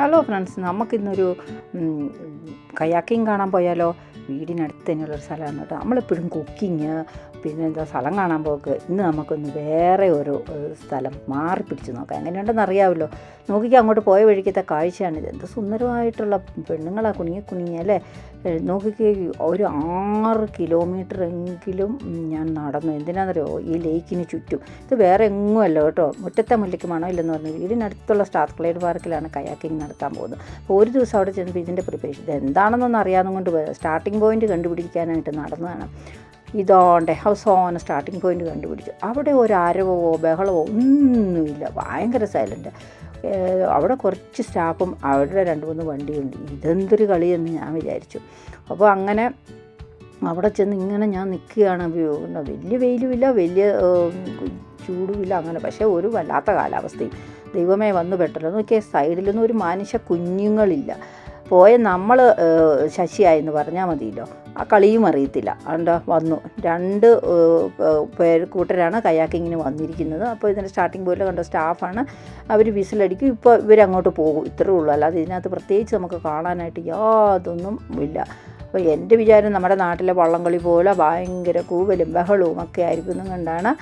Hello friends, നമുക്കിന്നൊരു kayaking കാണാൻ പോയാലോ? വീടിനടുത്ത് തന്നെയുള്ളൊരു സ്ഥലമാണ് കേട്ടോ. നമ്മളെപ്പോഴും കുക്കിങ് പിന്നെ സ്ഥലം കാണാൻ പോക്ക്. ഇന്ന് നമുക്കൊന്ന് വേറെ ഒരു സ്ഥലം മാറി പിടിച്ച് നോക്കാം. എങ്ങനെയുണ്ടെന്ന് അറിയാമല്ലോ. നോക്കിക്ക് അങ്ങോട്ട് പോയ വഴിക്കത്തെ കാഴ്ചയാണിത്. എന്ത് സുന്ദരമായിട്ടുള്ള പെണ്ണുങ്ങളാണ് കുണിങ്ങി അല്ലേ. നോക്കിക്ക് ഒരു 6 കിലോമീറ്റർ എങ്കിലും ഞാൻ നടന്നു. എന്തിനാണെന്നറിയോ? ഈ ലേക്കിന് ചുറ്റും. ഇത് വേറെ എങ്ങുമല്ല കേട്ടോ. മുറ്റത്തെ മുല്ലയ്ക്ക് മണമില്ലെന്ന് പറഞ്ഞു. വീടിനടുത്തുള്ള സ്റ്റാർക്ലേഡ് പാർക്കിലാണ് കയാക്കിങ് നടത്താൻ പോകുന്നത്. അപ്പോൾ ഒരു ദിവസം അവിടെ ചെന്നപ്പോൾ ഇതിൻ്റെ പ്രിപ്പറേഷൻ ഇത് എന്താണെന്നൊന്നും അറിയാവുന്ന കൊണ്ട് സ്റ്റാർട്ടിംഗ് പോയിൻ്റ് കണ്ടുപിടിക്കാനായിട്ട് നടന്നതാണ്. ഇതോണ്ടെ അവസാനം സ്റ്റാർട്ടിംഗ് പോയിൻ്റ് കണ്ടുപിടിച്ചു. അവിടെ ഒരു അരവോ ബഹളമോ ഒന്നുമില്ല. ഭയങ്കര സൈലൻ്റ്. അവിടെ കുറച്ച് സ്റ്റാഫും അവരുടെ 2-3 വണ്ടിയുണ്ട്. ഇതെന്തൊരു കളിയെന്ന് ഞാൻ വിചാരിച്ചു. അപ്പോൾ അങ്ങനെ അവിടെ ചെന്ന് ഇങ്ങനെ ഞാൻ നിൽക്കുകയാണ്. വലിയ വെയിലുമില്ല, വലിയ ചൂടുമില്ല, അങ്ങനെ. പക്ഷേ ഒരു വല്ലാത്ത കാലാവസ്ഥയും. ദൈവമേ വന്നു പെട്ടല്ലോ. നോക്കിയാൽ സൈഡിലൊന്നും ഒരു മനുഷ്യ കുഞ്ഞുങ്ങളില്ല. പോയ നമ്മൾ ശശിയായെന്ന് പറഞ്ഞാൽ മതിയല്ലോ. ആ കളിയും അറിയത്തില്ല. അതുകൊണ്ട് വന്നു 2 കൂട്ടരാണ് കയാക്കിങ്ങിന് വന്നിരിക്കുന്നത്. അപ്പോൾ ഇതിൻ്റെ സ്റ്റാർട്ടിംഗ് പോയിന്റ് കണ്ട സ്റ്റാഫാണ്. അവർ വിസിലടിക്കും. ഇപ്പോൾ ഇവരങ്ങോട്ട് പോകും. ഇത്രയേ ഉള്ളൂ. അല്ലാതെ ഇതിനകത്ത് പ്രത്യേകിച്ച് നമുക്ക് കാണാനായിട്ട് യാതൊന്നും ഇല്ല. അപ്പോൾ എൻ്റെ വിചാരം നമ്മുടെ നാട്ടിലെ വള്ളംകളി പോലെ ഭയങ്കര കൂവലും ബഹളവും ഒക്കെ ആയിരിക്കും കണ്ടാണ്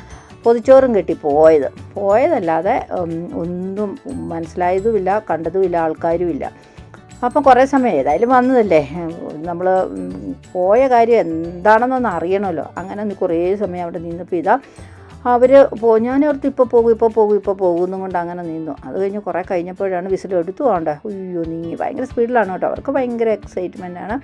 പൊതിച്ചോറും കെട്ടി പോയതല്ലാതെ ഒന്നും മനസ്സിലായതുമില്ല, കണ്ടതുമില്ല, ആൾക്കാരുമില്ല. അപ്പം കുറേ സമയം ഏതായാലും വന്നതല്ലേ, നമ്മൾ പോയ കാര്യം എന്താണെന്നൊന്ന് അറിയണമല്ലോ. അങ്ങനെ കുറേ സമയം അവിടെ നിന്നപ്പോൾ ഇതാ അവർ ഞാനോർത്ത് ഇപ്പോൾ പോകും എന്നും കൊണ്ട് അങ്ങനെ നിന്നു. അത് കഴിഞ്ഞ് കുറേ കഴിഞ്ഞപ്പോഴാണ് വിസിലെടുത്തു പോകണ്ടേ. അയ്യോ നീങ്ങി. ഭയങ്കര സ്പീഡിലാണ് കേട്ടോ. അവർക്ക് ഭയങ്കര എക്സൈറ്റ്മെൻറ്റാണ്.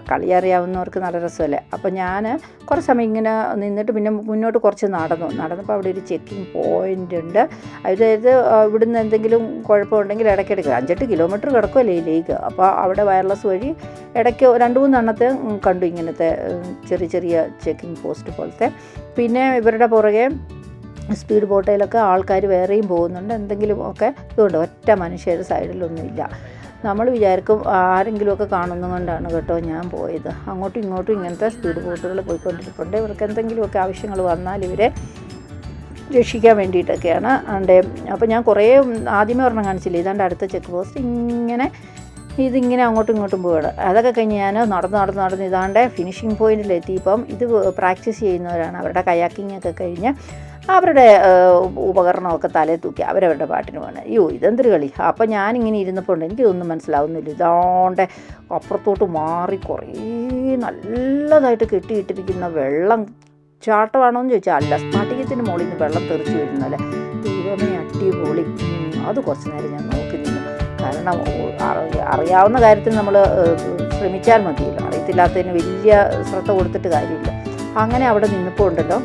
കളി അറിയാവുന്നവർക്ക് നല്ല രസമല്ലേ. അപ്പോൾ ഞാൻ കുറേ സമയം ഇങ്ങനെ നിന്നിട്ട് പിന്നെ മുന്നോട്ട് കുറച്ച് നടന്നപ്പോൾ അവിടെ ഒരു ചെക്കിങ് പോയിൻ്റ് ഉണ്ട്. അതായത് ഇവിടുന്ന് എന്തെങ്കിലും കുഴപ്പമുണ്ടെങ്കിൽ ഇടയ്ക്കിടയ്ക്ക് 5-8 കിലോമീറ്റർ കിടക്കുമല്ലേ ഈ ലേക്ക്. അപ്പോൾ അവിടെ വയർലെസ് വഴി ഇടയ്ക്ക് 2-3 എണ്ണത്തെ കണ്ടു ഇങ്ങനത്തെ ചെറിയ ചെക്കിങ് പോസ്റ്റ് പോലത്തെ. പിന്നെ ഇവരുടെ പുറകെ സ്പീഡ് ബോട്ടിലൊക്കെ ആൾക്കാർ വേറെയും പോകുന്നുണ്ട്. എന്തെങ്കിലുമൊക്കെ ഇതുകൊണ്ട് ഒറ്റ മനുഷ്യർ സൈഡിലൊന്നുമില്ല. നമ്മൾ വിചാരിക്കും ആരെങ്കിലുമൊക്കെ കാണുന്നതുകൊണ്ടാണ് കേട്ടോ ഞാൻ പോയത്. അങ്ങോട്ടും ഇങ്ങോട്ടും ഇങ്ങനത്തെ സ്പീഡ് ബോട്ടുകൾ പോയിക്കൊണ്ടിരിപ്പുണ്ട്. ഇവർക്ക് എന്തെങ്കിലുമൊക്കെ ആവശ്യങ്ങൾ വന്നാൽ ഇവരെ രക്ഷിക്കാൻ വേണ്ടിയിട്ടൊക്കെയാണ്. അപ്പോൾ ഞാൻ കുറേ ആദ്യമേ ഒരെണ്ണം കാണിച്ചില്ല. ഇതാണ്ട് അടുത്ത ചെക്ക് പോസ്റ്റ് ഇതിങ്ങനെ അങ്ങോട്ടും ഇങ്ങോട്ടും പോവുകയാണ്. അതൊക്കെ കഴിഞ്ഞ് ഞാൻ നടന്ന് ഇതാണ്ട് ഫിനിഷിംഗ് പോയിൻറ്റിലെത്തിയപ്പം ഇത് പ്രാക്ടീസ് ചെയ്യുന്നവരാണ്. അവരുടെ കയാക്കിംഗ് ഒക്കെ കഴിഞ്ഞ് അവരുടെ ഉപകരണമൊക്കെ തലയിൽ തൂക്കി അവരവരുടെ പാട്ടിന് പോകണം. അയ്യോ ഇതെന്തൊരു കളി. അപ്പം ഞാനിങ്ങനെ ഇരുന്നപ്പോൾ ഉണ്ട് എനിക്കിതൊന്നും മനസ്സിലാവുന്നില്ല. ഇതാണ്ട് അപ്പുറത്തോട്ട് മാറി കുറേ നല്ലതായിട്ട് കെട്ടിയിട്ടിരിക്കുന്ന വെള്ളം ചാട്ടമാണോ എന്ന് ചോദിച്ചാൽ അല്ല, സ്ഫടികത്തിന് മുകളിൽ നിന്ന് വെള്ളം തെറിച്ച് വരുന്നല്ലേ. ദൈവമേ അടിപൊളി. അത് കുറച്ച് നേരം ഞാൻ നോക്കി നിന്നു. കാരണം അറിയാവുന്ന കാര്യത്തിൽ നമ്മൾ ശ്രമിച്ചാൽ മതിയല്ലോ. അറിയത്തില്ലാത്തതിന് വലിയ ശ്രദ്ധ കൊടുത്തിട്ട് കാര്യമില്ല. അങ്ങനെ അവിടെ നിന്നപ്പോൾ ഉണ്ടല്ലോ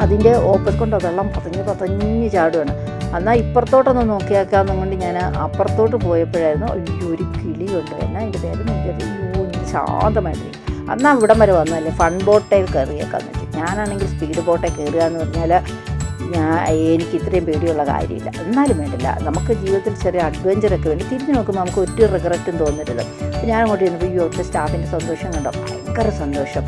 അതിൻ്റെ ഓപ്പോസിറ്റ് വെള്ളം പതഞ്ഞ് ചാടുകയാണ്. എന്നാൽ ഇപ്പുറത്തോട്ടൊന്ന് നോക്കിയാക്കാമെന്നും കൊണ്ട് ഞാൻ അപ്പുറത്തോട്ട് പോയപ്പോഴായിരുന്നു ഒരു കിളിയുണ്ട്. എന്നാൽ എൻ്റെ പേരൊന്നും എനിക്കറിയോ ഇങ്ങനെ ശാന്തമായിട്ട്. എന്നാൽ ഇവിടം വരെ വന്നതല്ലേ ഫൺ ബോട്ടയിൽ കയറിയേക്കാന്ന് വെച്ചു. ഞാനാണെങ്കിൽ സ്പീഡ് ബോട്ടിൽ കയറുക എന്ന് പറഞ്ഞാൽ എനിക്ക് ഇത്രയും പേടിയുള്ള കാര്യമില്ല. എന്നാലും വേണ്ടില്ല, നമുക്ക് ജീവിതത്തിൽ ചെറിയ അഡ്വഞ്ചറൊക്കെ വേണ്ടി. തിരിഞ്ഞ് നോക്കുമ്പോൾ നമുക്ക് ഒരു റിഗ്രറ്റും തോന്നരുത്. അപ്പോൾ ഞാൻ അങ്ങോട്ട് ചെന്നപ്പോൾ ഈ ഒറ്റ സ്റ്റാഫിൻ്റെ സന്തോഷം കണ്ടോ, ഭയങ്കര സന്തോഷം.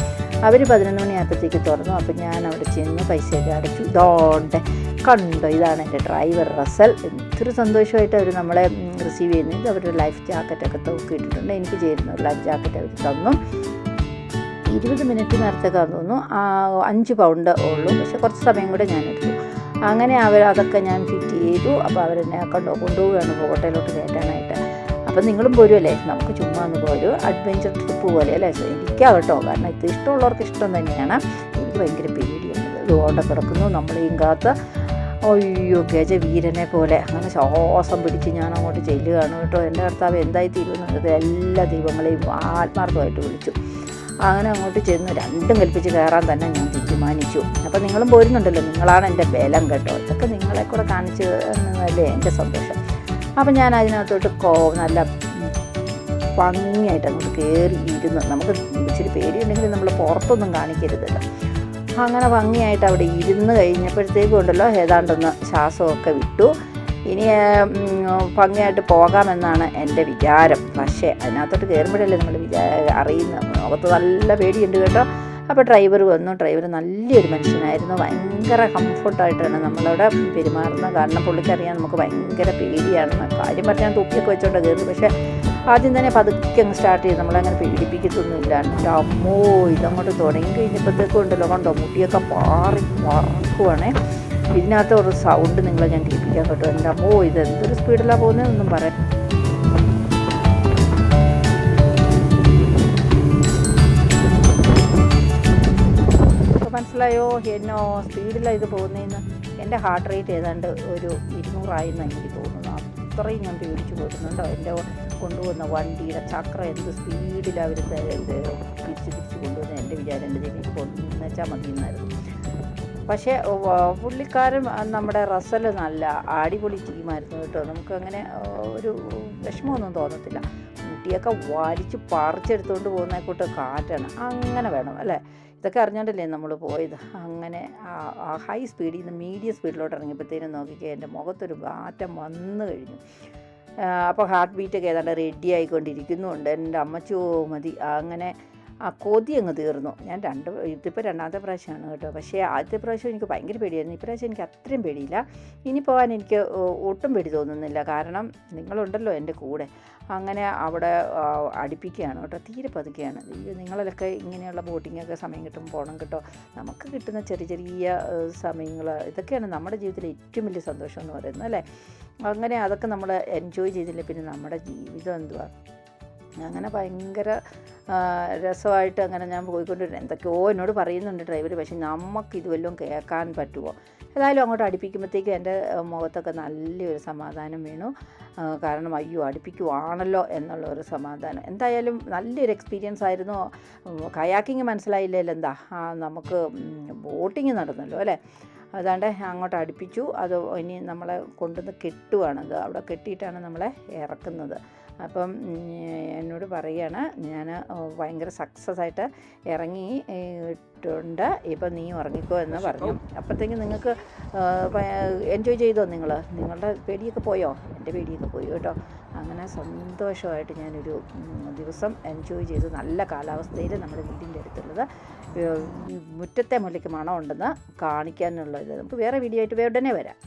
അവർ 11 മണിയായപ്പോഴത്തേക്ക് തുറന്നു. അപ്പോൾ ഞാൻ അവിടെ ചെന്ന് പൈസയൊക്കെ അടച്ചു. ഇതോണ്ടെ കണ്ടോ, ഇതാണ് എൻ്റെ ഡ്രൈവർ റസൽ. എന്തൊരു സന്തോഷമായിട്ട് അവർ നമ്മളെ റിസീവ് ചെയ്യുന്നത്. അവരുടെ ലൈഫ് ജാക്കറ്റൊക്കെ തൂക്കിയിട്ടിട്ടുണ്ട്. എനിക്ക് ചേരുന്ന ഒരു ലൈഫ് ജാക്കറ്റ് അവർ തന്നു. 20 മിനിറ്റ് നേരത്തേക്കാന്ന് തോന്നുന്നു. 5 പൗണ്ട് ഉള്ളൂ. പക്ഷെ കുറച്ച് സമയം കൂടെ ഞാൻ എടുത്തു. അങ്ങനെ അതൊക്കെ ഞാൻ ഫിറ്റ് ചെയ്തു. അപ്പോൾ അവരെന്നെ കൊണ്ടുപോവുകയാണ് ഹോട്ടലിലോട്ട് കയറ്റാനായിട്ട്. അപ്പം നിങ്ങളും പോരുമല്ലേ, നമുക്ക് ചുമ്മാ ഒന്ന് പോരും. അഡ്വഞ്ചർ ട്രിപ്പ് പോലെ അല്ലേ. എനിക്കാവട്ടോ, കാരണം ഇത് ഇഷ്ടമുള്ളവർക്ക് ഇഷ്ടം തന്നെയാണ്. എനിക്ക് ഭയങ്കര പേടിയാണ്. ഇതുകൊണ്ട് കിടക്കുന്നു നമ്മളെയും കാത്ത്. അയ്യോ ഗജവീരനെ പോലെ അങ്ങനെ ശ്വാസം പിടിച്ച് ഞാൻ അങ്ങോട്ട് ചെല്ലുകയാണ് കേട്ടോ. എൻ്റെ കർത്താവ് എന്തായി തീരുമെന്നുള്ളത് എല്ലാ ദൈവങ്ങളെയും ആത്മാർത്ഥമായിട്ട് വിളിച്ചു. അങ്ങനെ അങ്ങോട്ട് ചെന്ന് 2 കൽപ്പിച്ച് കയറാൻ തന്നെ ഞാൻ തീരുമാനിച്ചു. അപ്പോൾ നിങ്ങളും പോരുന്നുണ്ടല്ലോ, നിങ്ങളാണ് എൻ്റെ ബലം കേട്ടോ. ഇതൊക്കെ നിങ്ങളെ കൂടെ കാണിച്ച് എന്നല്ലേ എൻ്റെ സന്തോഷം. അപ്പം ഞാൻ അതിനകത്തോട്ട് നല്ല ഭംഗിയായിട്ട് അങ്ങോട്ട് കയറി ഇരുന്ന്. നമുക്ക് ഇച്ചിരി പേടിയുണ്ടെങ്കിൽ നമ്മൾ പുറത്തൊന്നും കാണിക്കരുതല്ലോ. അങ്ങനെ ഭംഗിയായിട്ട് അവിടെ ഇരുന്ന് കഴിഞ്ഞപ്പോഴത്തേക്കും ഉണ്ടല്ലോ ഏതാണ്ടൊന്ന് ശ്വാസമൊക്കെ വിട്ടു. ഇനി ഭംഗിയായിട്ട് പോകാമെന്നാണ് എൻ്റെ വിചാരം. പക്ഷേ അതിനകത്തോട്ട് കയറുമ്പോഴല്ലേ നമ്മൾ അറിയുന്ന മുഖത്ത് നല്ല പേടിയുണ്ട് കേട്ടോ. അപ്പോൾ ഡ്രൈവർ വന്നു. ഡ്രൈവർ നല്ലൊരു മനുഷ്യനായിരുന്നു, ഭയങ്കര കംഫർട്ടായിട്ടാണ് നമ്മളവിടെ പെരുമാറുന്നത്. കാരണം പുള്ളിക്കറിയാൻ നമുക്ക് ഭയങ്കര പേടിയാണെന്ന്. കാര്യം പറഞ്ഞാൽ തൊപ്പിയൊക്കെ വെച്ചോണ്ട് കയറുന്നു. പക്ഷേ ആദ്യം തന്നെ പതുക്കെ അങ്ങ് സ്റ്റാർട്ട് ചെയ്ത് നമ്മളങ്ങനെ പേടിപ്പിക്കത്തൊന്നുമില്ല. എൻ്റെ അമ്മോ ഇതങ്ങോട്ട് തുടങ്ങി കഴിഞ്ഞപ്പോഴത്തേക്കും ഉണ്ടല്ലോ, കണ്ടോ മുടിയൊക്കെ പാറി പറക്കുവാണേ. ഇതിനകത്ത് ഒരു സൗണ്ട് നിങ്ങളെ ഞാൻ കേൾപ്പിക്കാൻ കേട്ടോ. എൻ്റെ അമ്മോ ഇത് എന്തൊരു സ്പീഡിലാണ് പോകുന്നതെന്നൊന്നും പറയാം. മനസ്സിലായോ എന്നോ സ്പീഡിലാണ് ഇത് പോകുന്നതെന്ന്. എൻ്റെ ഹാർട്ട് റേറ്റ് ഏതാണ്ട് ഒരു 200 എനിക്ക് തോന്നുന്നു. അത്രയും ഞാൻ പേടിച്ചു പോയിട്ടുണ്ടോ. എൻ്റെ കൊണ്ടുപോകുന്ന വണ്ടിയുടെ ചക്രം എന്ത് സ്പീഡിലാണ് അവർ തിരിച്ച് കൊണ്ടുവന്ന് എൻ്റെ വിചാരം എൻ്റെ ദേവിക്ക് കൊണ്ടുവച്ചാൽ മതി എന്നായിരുന്നു. പക്ഷേ പുള്ളിക്കാരൻ നമ്മുടെ റസൽ നല്ല അടിപൊളി ടീമായിരുന്നു കേട്ടോ. നമുക്ക് അങ്ങനെ ഒരു വിഷമമൊന്നും തോന്നത്തില്ല. കുട്ടിയൊക്കെ വലിച്ച് പറിച്ചെടുത്തുകൊണ്ട് പോകുന്ന കൂട്ട് കാറ്റാണ്. അങ്ങനെ വേണം അല്ലേ? ഇതൊക്കെ അറിഞ്ഞോണ്ടല്ലേ നമ്മൾ പോയത്. അങ്ങനെ ഹൈ സ്പീഡിൽ നിന്ന് മീഡിയം സ്പീഡിലോട്ട് ഇറങ്ങിയപ്പോഴത്തേനും നോക്കിക്കേ എൻ്റെ മുഖത്തൊരു മാറ്റം വന്നു കഴിഞ്ഞു. അപ്പോൾ ഹാർട്ട് ബീറ്റൊക്കെ ഏതാണ്ട് റെഡി ആയിക്കൊണ്ടിരിക്കുന്നുണ്ട്. എൻ്റെ അമ്മച്ചോ മതി. അങ്ങനെ കൊതി അങ്ങ് തീർന്നു. ഞാൻ ഇതിപ്പോൾ രണ്ടാമത്തെ പ്രാവശ്യമാണ് കേട്ടോ. പക്ഷേ ആദ്യത്തെ പ്രാവശ്യം എനിക്ക് ഭയങ്കര പേടിയായിരുന്നു. ഇപ്രാവശ്യം എനിക്ക് അത്രയും പേടിയില്ല. ഇനി പോകാൻ എനിക്ക് ഒട്ടും പേടി തോന്നുന്നില്ല. കാരണം നിങ്ങളുണ്ടല്ലോ എൻ്റെ കൂടെ. അങ്ങനെ അവിടെ അടുപ്പിക്കുകയാണ് കേട്ടോ. തീരെ പതുക്കെയാണ്. നിങ്ങളിലൊക്കെ ഇങ്ങനെയുള്ള ബോട്ടിങ്ങൊക്കെ സമയം കിട്ടുമ്പോൾ പോകണം കേട്ടോ. നമുക്ക് കിട്ടുന്ന ചെറിയ ചെറിയ സമയങ്ങൾ ഇതൊക്കെയാണ് നമ്മുടെ ജീവിതത്തിലെ ഏറ്റവും വലിയ സന്തോഷം എന്ന് പറയുന്നത് അല്ലേ? അങ്ങനെ അതൊക്കെ നമ്മൾ എൻജോയ് ചെയ്തില്ല പിന്നെ നമ്മുടെ ജീവിതം എന്തുവാ? അങ്ങനെ ഭയങ്കര രസമായിട്ട് അങ്ങനെ ഞാൻ പോയിക്കൊണ്ടിരുന്നത്. എന്തൊക്കെയോ എന്നോട് പറയുന്നുണ്ട് ഡ്രൈവർ. പക്ഷേ നമുക്കിത് വല്ലതും കേൾക്കാൻ പറ്റുമോ? ഏതായാലും അങ്ങോട്ട് അടുപ്പിക്കുമ്പോഴത്തേക്കും എൻ്റെ മുഖത്തൊക്കെ നല്ലൊരു സമാധാനം വീണു. കാരണം അയ്യോ അടുപ്പിക്കുവാണല്ലോ എന്നുള്ളൊരു സമാധാനം. എന്തായാലും നല്ലൊരു എക്സ്പീരിയൻസ് ആയിരുന്നു. കയാക്കിങ് മനസ്സിലായില്ലല്ലോ എന്താ നമുക്ക് ബോട്ടിങ് നടന്നല്ലോ അല്ലേ? അതാണ്ട് അങ്ങോട്ട് അടുപ്പിച്ചു. അത് ഇനി നമ്മളെ കൊണ്ടുവന്ന് കെട്ടുവാണത്. അവിടെ കെട്ടിയിട്ടാണ് നമ്മളെ ഇറക്കുന്നത്. അപ്പം എന്നോട് പറയുകയാണ് ഞാൻ ഭയങ്കര സക്സസ് ആയിട്ട് ഇറങ്ങിയിട്ടുണ്ട്, ഇപ്പം നീ ഉറങ്ങിക്കോ എന്ന് പറഞ്ഞു. അപ്പോഴത്തേക്കും നിങ്ങൾക്ക് എൻജോയ് ചെയ്തോ? നിങ്ങളുടെ പേടിയൊക്കെ പോയോ? എൻ്റെ പേടിയൊക്കെ പോയി കേട്ടോ. അങ്ങനെ സന്തോഷമായിട്ട് ഞാനൊരു ദിവസം എൻജോയ് ചെയ്തു. നല്ല കാലാവസ്ഥയിൽ നമ്മുടെ വീടിൻ്റെ അടുത്തുള്ളത് മുറ്റത്തെ മുല്ലയ്ക്ക് മണം ഉണ്ടെന്ന് കാണിക്കാനുള്ളത്. നമുക്ക് വേറെ വീഡിയോ ആയിട്ട് ഉടനെ വരാം.